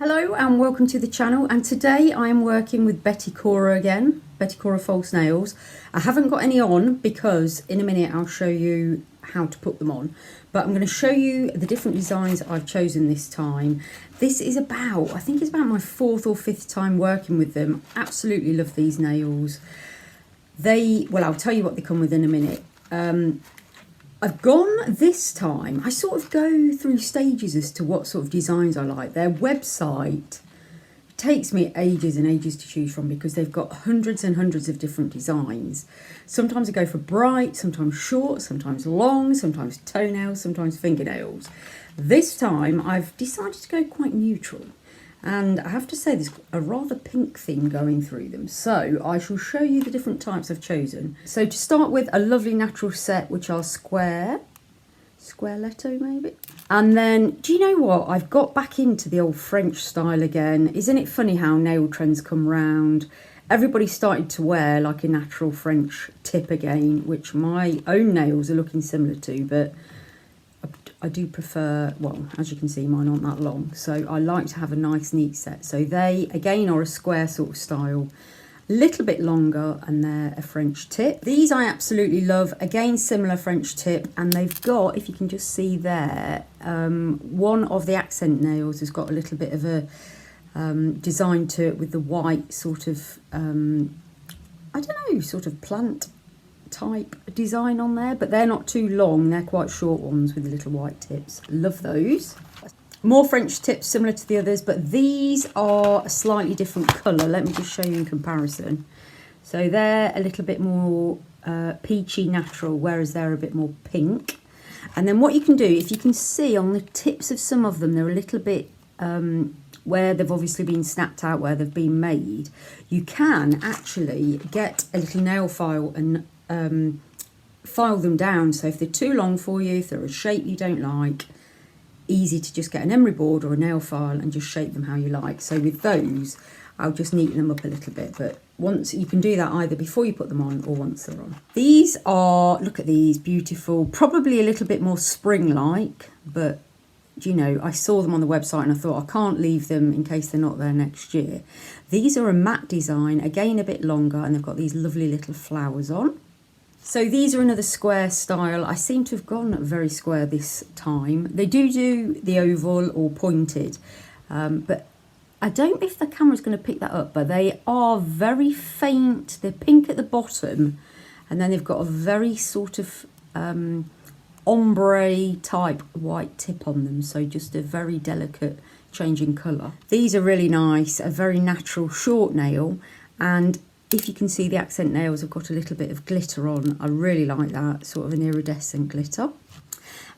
Hello and welcome to the channel, and today I am working with Betty Cora again, Betty Cora false nails. I haven't got any on because in a minute I'll show you how to put them on, but I'm going to show you the different designs I've chosen this time. This is I think it's about my fourth or fifth time working with them. Absolutely love these nails. I'll tell you what they come with in a minute. I've gone this time, I sort of go through stages as to what sort of designs I like. Their website takes me ages and ages to choose from because they've got hundreds and hundreds of different designs. Sometimes I go for bright, sometimes short, sometimes long, sometimes toenails, sometimes fingernails. This time I've decided to go quite neutral. And I have to say there's a rather pink theme going through them. So I shall show you the different types I've chosen. So to start with, a lovely natural set, which are squareletto maybe. And then, do you know what? I've got back into the old French style again. Isn't it funny how nail trends come round? Everybody started to wear like a natural French tip again, which my own nails are looking similar to, but I do prefer, well, as you can see, mine aren't that long, so I like to have a nice neat set. So they again are a square sort of style, a little bit longer, and they're a French tip. These I absolutely love, again similar French tip, and they've got, if you can just see there, one of the accent nails has got a little bit of a design to it with the white sort of I don't know, sort of plant type design on there, but they're not too long, they're quite short ones with the little white tips. Love those. More French tips similar to the others, but these are a slightly different colour. Let me just show you in comparison. So they're a little bit more peachy natural, whereas they're a bit more pink. And then what you can do, if you can see on the tips of some of them, they're a little bit where they've obviously been snapped out, where they've been made, you can actually get a little nail file and file them down. So if they're too long for you, if they're a shape you don't like, easy to just get an emery board or a nail file and just shape them how you like. So with those, I'll just neaten them up a little bit, but once you can do that either before you put them on or once they're on. These are, look at these, beautiful, probably a little bit more spring-like, but you know, I saw them on the website and I thought I can't leave them in case they're not there next year. These are a matte design, again a bit longer, and they've got these lovely little flowers on. So these are another square style. I seem to have gone very square this time. They do the oval or pointed, but I don't know if the camera's going to pick that up, but they are very faint. They're pink at the bottom, and then they've got a very sort of ombre type white tip on them, so just a very delicate change in colour. These are really nice, a very natural short nail, and if you can see the accent nails have got a little bit of glitter on. I really like that, sort of an iridescent glitter.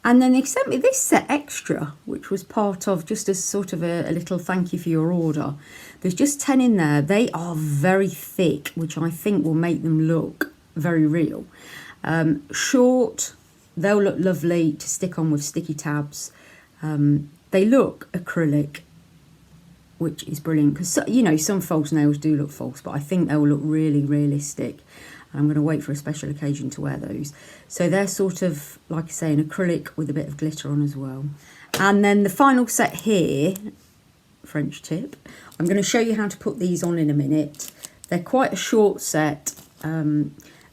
And then they sent me this set extra, which was part of just as sort of a little thank you for your order. There's just 10 in there. They are very thick, which I think will make them look very real. Short, they'll look lovely to stick on with sticky tabs. They look acrylic, which is brilliant because, you know, some false nails do look false, but I think they'll look really realistic. I'm going to wait for a special occasion to wear those. So they're sort of, like I say, an acrylic with a bit of glitter on as well. And then the final set here, French tip, I'm going to show you how to put these on in a minute. They're quite a short set.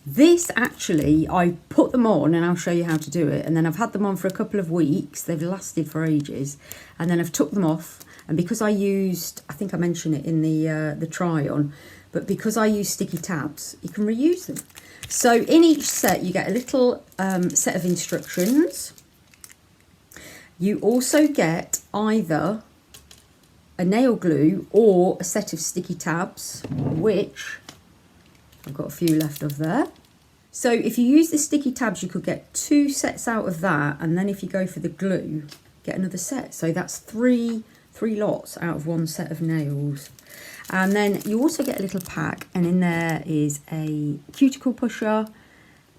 This actually, I put them on and I'll show you how to do it. And then I've had them on for a couple of weeks. They've lasted for ages. And then I've took them off. And because I used, I think I mentioned it in the try on, but because I use sticky tabs, you can reuse them. So in each set, you get a little set of instructions. You also get either a nail glue or a set of sticky tabs, which I've got a few left of there. So if you use the sticky tabs, you could get 2 sets out of that. And then if you go for the glue, get another set. So that's three lots out of 1 set of nails. And then you also get a little pack, and in there is a cuticle pusher,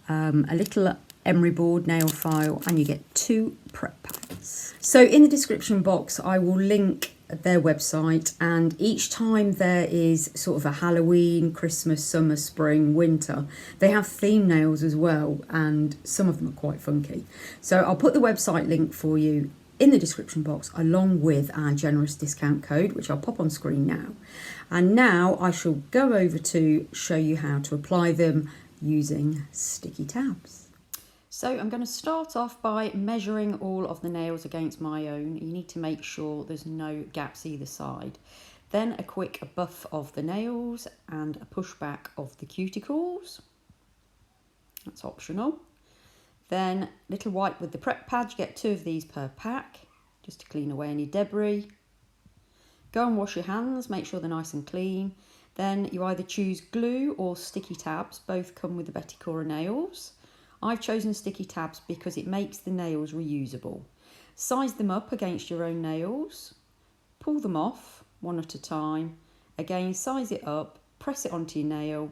a little emery board, nail file, and you get 2 prep packs. So in the description box, I will link their website, and each time there is sort of a Halloween, Christmas, summer, spring, winter, they have theme nails as well, and some of them are quite funky. So I'll put the website link for you in the description box along with our generous discount code, which I'll pop on screen now. And now I shall go over to show you how to apply them using sticky tabs. So I'm going to start off by measuring all of the nails against my own. You need to make sure there's no gaps either side. Then a quick buff of the nails and a push back of the cuticles. That's optional. Then little wipe with the prep pad. You get 2 of these per pack, just to clean away any debris. Go and wash your hands, make sure they're nice and clean. Then you either choose glue or sticky tabs. Both come with the Betty Cora nails. I've chosen sticky tabs because it makes the nails reusable. Size them up against your own nails. Pull them off one at a time. Again, size it up, press it onto your nail.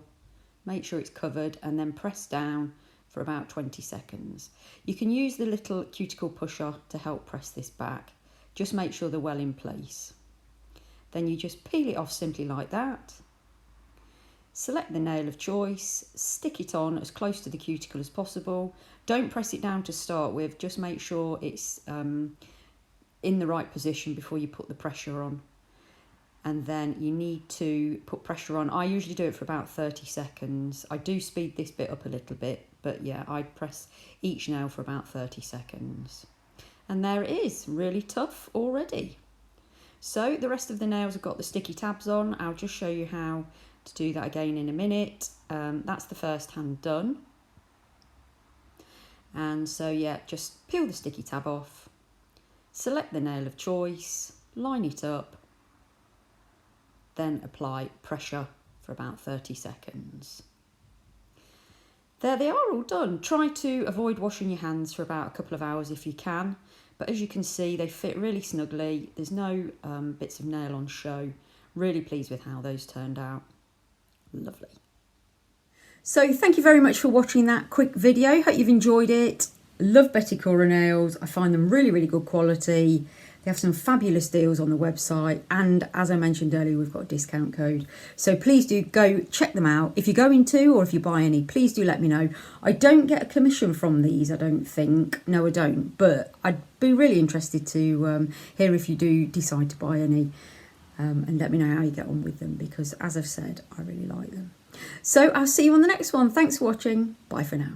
Make sure it's covered and then press down for about 20 seconds. You can use the little cuticle pusher to help press this back. Just make sure they're well in place. Then you just peel it off simply like that. Select the nail of choice, stick it on as close to the cuticle as possible. Don't press it down to start with, just make sure it's in the right position before you put the pressure on. And then you need to put pressure on. I usually do it for about 30 seconds. I do speed this bit up a little bit, but yeah, I press each nail for about 30 seconds. And there it is, really tough already. So the rest of the nails have got the sticky tabs on. I'll just show you how to do that again in a minute. That's the first hand done. And so yeah, just peel the sticky tab off, select the nail of choice, line it up, then apply pressure for about 30 seconds. There they are, all done. Try to avoid washing your hands for about a couple of hours if you can, but as you can see they fit really snugly. There's no bits of nail on show. Really pleased with how those turned out. Lovely. So thank you very much for watching that quick video. Hope you've enjoyed it. Love Betty Cora nails. I find them really, really good quality. They have some fabulous deals on the website, and as I mentioned earlier, we've got a discount code. So please do go check them out. If you're going to, or if you buy any, please do let me know. I don't get a commission from these, I don't think. No, I don't. But I'd be really interested to hear if you do decide to buy any. And let me know how you get on with them, because as I've said, I really like them. So I'll see you on the next one. Thanks for watching. Bye for now.